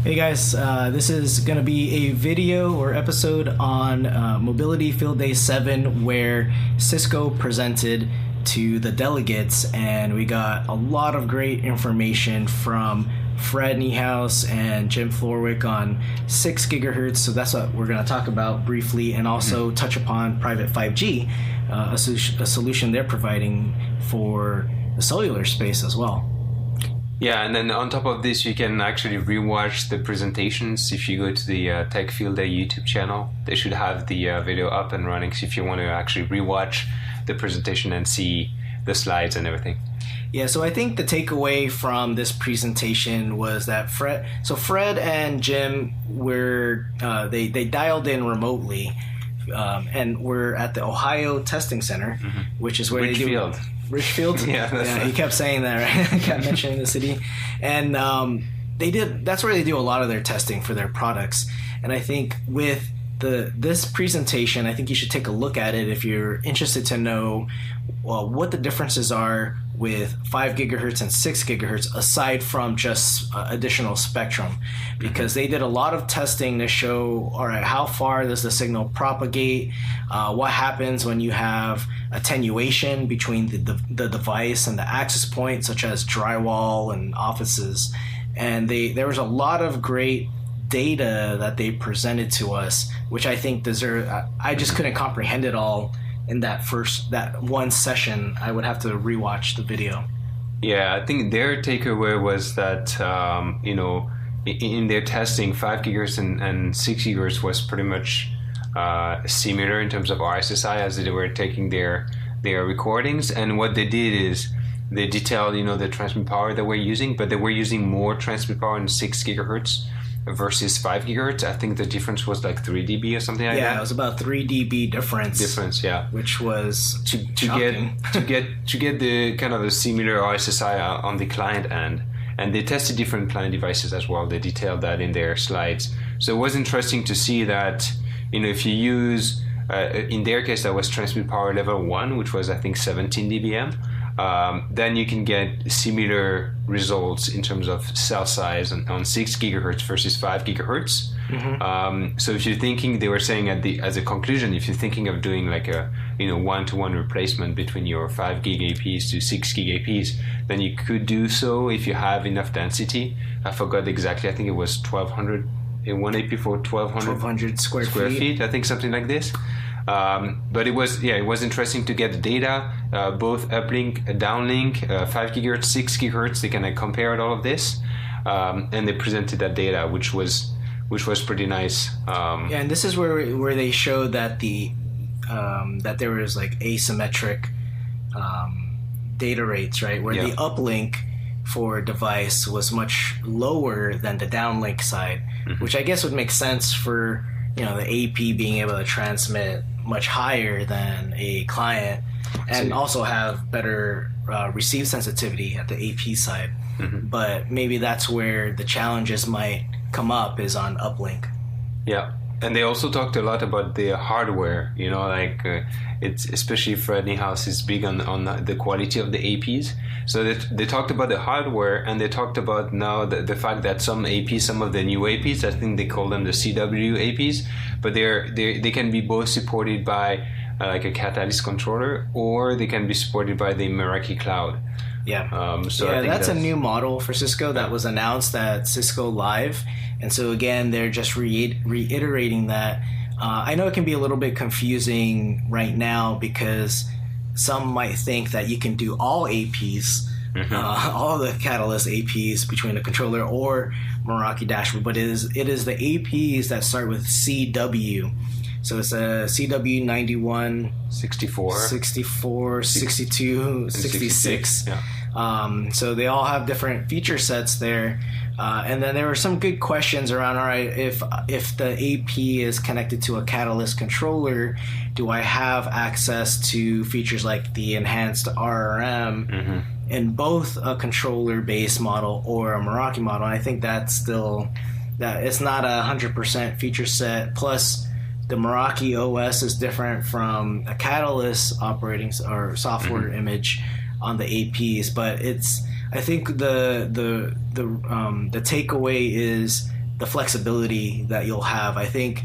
Hey guys, this is going to be a video or episode on Mobility Field Day 7 where Cisco presented to the delegates, and we got a lot of great information from Fred Niehaus and Jim Florwick on 6 gigahertz. So that's what we're going to talk about briefly, and also touch upon private 5G, a solution they're providing for the cellular space as well. Yeah, and then on top of this, you can actually rewatch the presentations. If you go to the Tech Field Day YouTube channel, they should have the video up and running. So if you want to actually rewatch the presentation and see the slides and everything. Yeah, so I think the takeaway from this presentation was that Fred and Jim were they dialed in remotely, and we're at the Ohio Testing Center, which is where Richfield. they do. Richfield? Yeah, he kept saying that, right? He kept mentioning the city. And that's where they do a lot of their testing for their products. And I think with this presentation, I think you should take a look at it if you're interested to know what the differences are with 5 gigahertz and 6 gigahertz aside from just additional spectrum, because they did a lot of testing to show, all right, how far does the signal propagate, what happens when you have attenuation between the device and the access point, such as drywall and offices. And there was a lot of great data that they presented to us, which I think I just couldn't comprehend it all in that one session. I would have to rewatch the video. Yeah, I think their takeaway was that in their testing, 5 gigahertz and 6 gigahertz was pretty much similar in terms of RSSI as they were taking their recordings. And what they did is they detailed the transmit power that we're using, but they were using more transmit power in 6 gigahertz versus 5 gigahertz. I think the difference was like 3 dB or something like that. Yeah, it was about 3 dB difference. Yeah, which was to get the kind of a similar RSSI on the client end. And they tested different client devices as well. They detailed that in their slides. So it was interesting to see that if you use in their case that was transmit power level 1, which was I think 17 dBm. Then you can get similar results in terms of cell size on 6 gigahertz versus 5 gigahertz. So if you're thinking, they were saying as a conclusion, if you're thinking of doing like a one-to-one replacement between your 5 gig APs to 6 gig APs, then you could do so if you have enough density. I forgot exactly. I think it was 1,200 in one AP for 1,200 square feet. I think something like this. But it was interesting to get the data, both uplink, downlink, 5 gigahertz, 6 gigahertz. They kind of compared all of this, and they presented that data, which was pretty nice. Yeah, and this is where they showed that that there was like asymmetric data rates, right? Where the uplink for device was much lower than the downlink side, which I guess would make sense for the AP being able to transmit much higher than a client, and also have better receive sensitivity at the AP side. But maybe that's where the challenges might come up, is on uplink. Yeah, and they also talked a lot about the hardware. It's especially Fred Niehaus is big on the quality of the APs. So they talked about the hardware, and they talked about now the fact that some of the new APs, I think they call them the CW APs, but they can be both supported by like a Catalyst controller, or they can be supported by the Meraki cloud. Yeah. So I think that's a new model for Cisco that was announced at Cisco Live, and so again they're just reiterating that. I know it can be a little bit confusing right now because some might think that you can do all APs, all the Catalyst APs between the controller or Meraki dashboard, but it is the APs that start with CW. So it's a CW 91, 64, 62, 66. Yeah. So they all have different feature sets there. And then there were some good questions around, all right, if the AP is connected to a Catalyst controller, do I have access to features like the enhanced RRM in both a controller-based model or a Meraki model? And I think that's still, that it's not 100% feature set. Plus, the Meraki OS is different from a Catalyst operating or software image on the APs, but I think the takeaway is the flexibility that you'll have. I think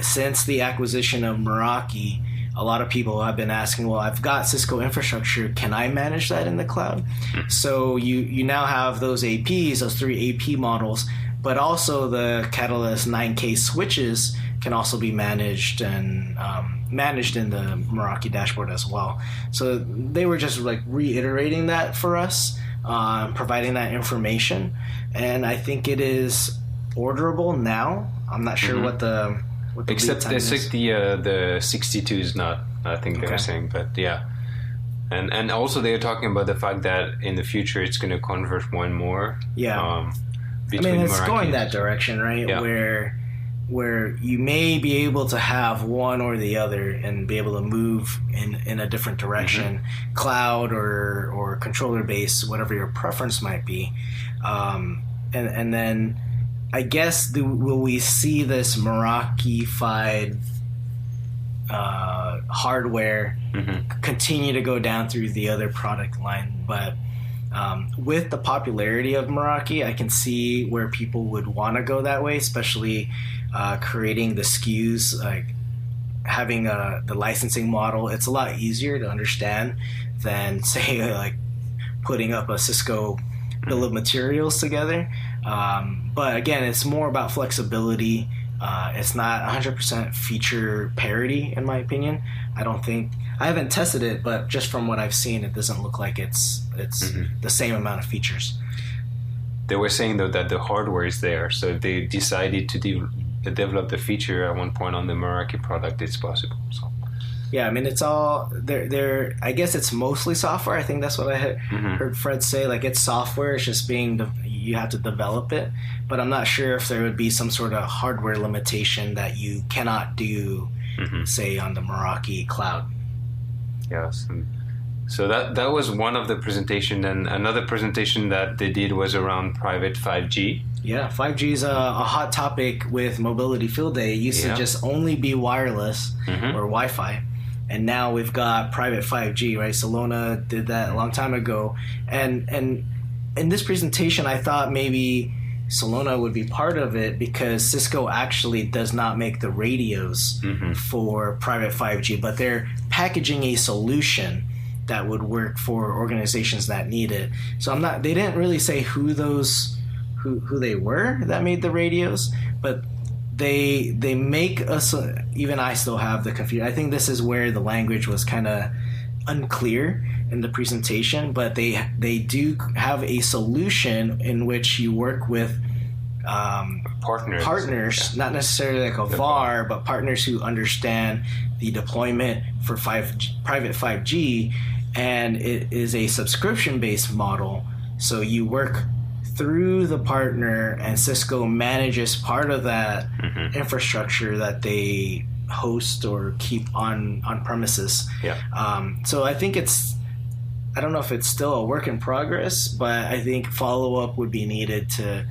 since the acquisition of Meraki, a lot of people have been asking, well, I've got Cisco infrastructure, can I manage that in the cloud? So you now have those APs, those 3 AP models, but also the Catalyst 9K switches can also be managed and managed in the Meraki dashboard as well. So they were just like reiterating that for us, providing that information, and I think it is orderable now. I'm not sure what the except the 62 is not. I think they were saying, but yeah, and also they're talking about the fact that in the future it's going to convert one more. Yeah, I mean it's Meraki going that direction, right? Yeah. Where you may be able to have one or the other and be able to move in a different direction, cloud or controller based, whatever your preference might be, and then I guess will we see this Meraki-fied hardware continue to go down through the other product line? But with the popularity of Meraki, I can see where people would want to go that way, especially creating the SKUs, like having the licensing model. It's a lot easier to understand than, say, like putting up a Cisco bill of materials together. But again, it's more about flexibility. It's not 100% feature parity, in my opinion. I haven't tested it, but just from what I've seen, it doesn't look like it's the same amount of features. They were saying though that the hardware is there, so if they decided to develop the feature at one point on the Meraki product, it's possible. So. Yeah, I mean, it's all there. I guess it's mostly software. I think that's what I heard Fred say. Like, it's software. It's just you have to develop it. But I'm not sure if there would be some sort of hardware limitation that you cannot do, say, on the Meraki cloud. Yes. And so that was one of the presentation. And another presentation that they did was around private 5G. Yeah, 5G is a hot topic with Mobility Field Day. It used to just only be wireless or Wi-Fi. And now we've got private 5G, right? Solona did that a long time ago. And in this presentation, I thought maybe Solona would be part of it because Cisco actually does not make the radios for private 5G, but they're packaging a solution that would work for organizations that need it. So they didn't really say who they were that made the radios, but they make us, even I still have the confusion. I think this is where the language was kind of unclear in the presentation, but they do have a solution in which you work with partners, not necessarily like a VAR, but partners who understand the deployment for private 5G, and it is a subscription-based model. So you work through the partner, and Cisco manages part of that infrastructure that they host or keep on premises. So I think I don't know if it's still a work in progress, but I think follow-up would be needed to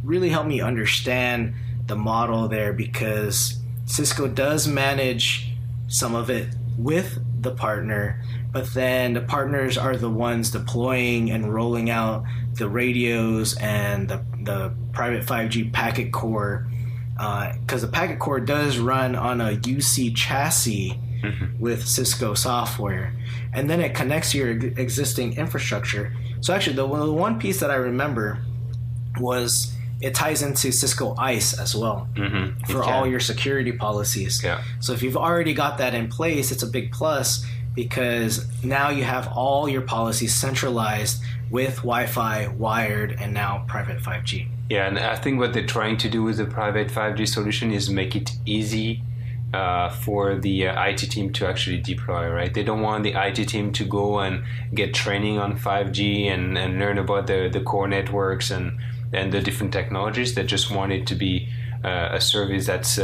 really help me understand the model there, because Cisco does manage some of it with the partner, but then the partners are the ones deploying and rolling out the radios and the private 5G packet core, because the packet core does run on a UC chassis with Cisco software, and then it connects to your existing infrastructure. So actually, the one piece that I remember was it ties into Cisco ICE as well for all your security policies. So if you've already got that in place, it's a big plus, because now you have all your policies centralized with Wi-Fi, wired, and now private 5G. Yeah, and I think what they're trying to do with the private 5G solution is make it easy for the IT team to actually deploy, right? They don't want the IT team to go and get training on 5G and learn about the core networks and the different technologies. They just want it to be a service that's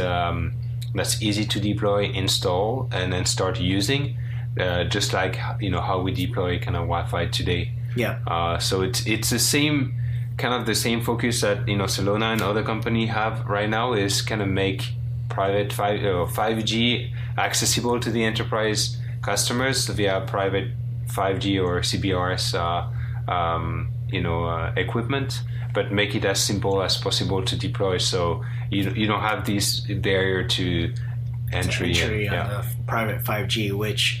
easy to deploy, install, and then start using, just like how we deploy kind of Wi-Fi today. So it's the same focus that Solona and other companies have right now, is kind of make private 5G accessible to the enterprise customers via private 5G or CBRS equipment, but make it as simple as possible to deploy. So you don't have this barrier to entry on the private 5G, which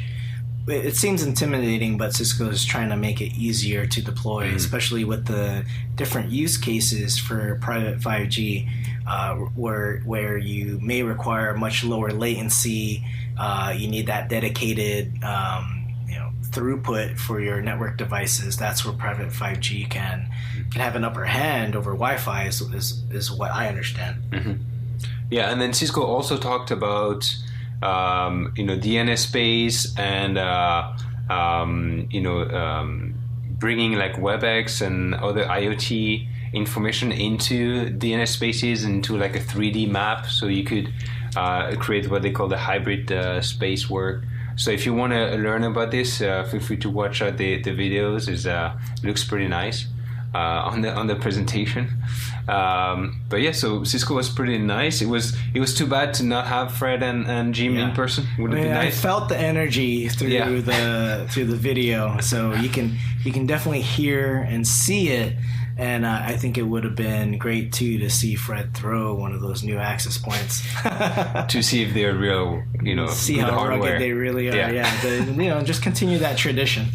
it seems intimidating, but Cisco is trying to make it easier to deploy, especially with the different use cases for private 5G, where you may require much lower latency. You need that dedicated throughput for your network devices. That's where private 5G can have an upper hand over Wi-Fi is what I understand. Mm-hmm. Yeah, and then Cisco also talked about DNS space and bringing like WebEx and other IoT information into DNS spaces, into like a 3D map, so you could create what they call the hybrid space work. So if you want to learn about this, feel free to watch the videos. It looks pretty nice on the presentation. But yeah, so Cisco was pretty nice. It was too bad to not have Fred and Jim in person. Would it be nice? I felt the energy through the video, so you can definitely hear and see it. And I think it would have been great too to see Fred throw one of those new access points to see if they're real, see good how hardware. rugged they really are. Yeah, just continue that tradition.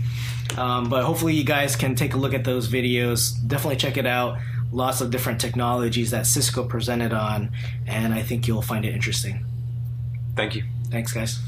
But hopefully you guys can take a look at those videos. Definitely check it out. Lots of different technologies that Cisco presented on, and I think you'll find it interesting. Thank you. Thanks, guys.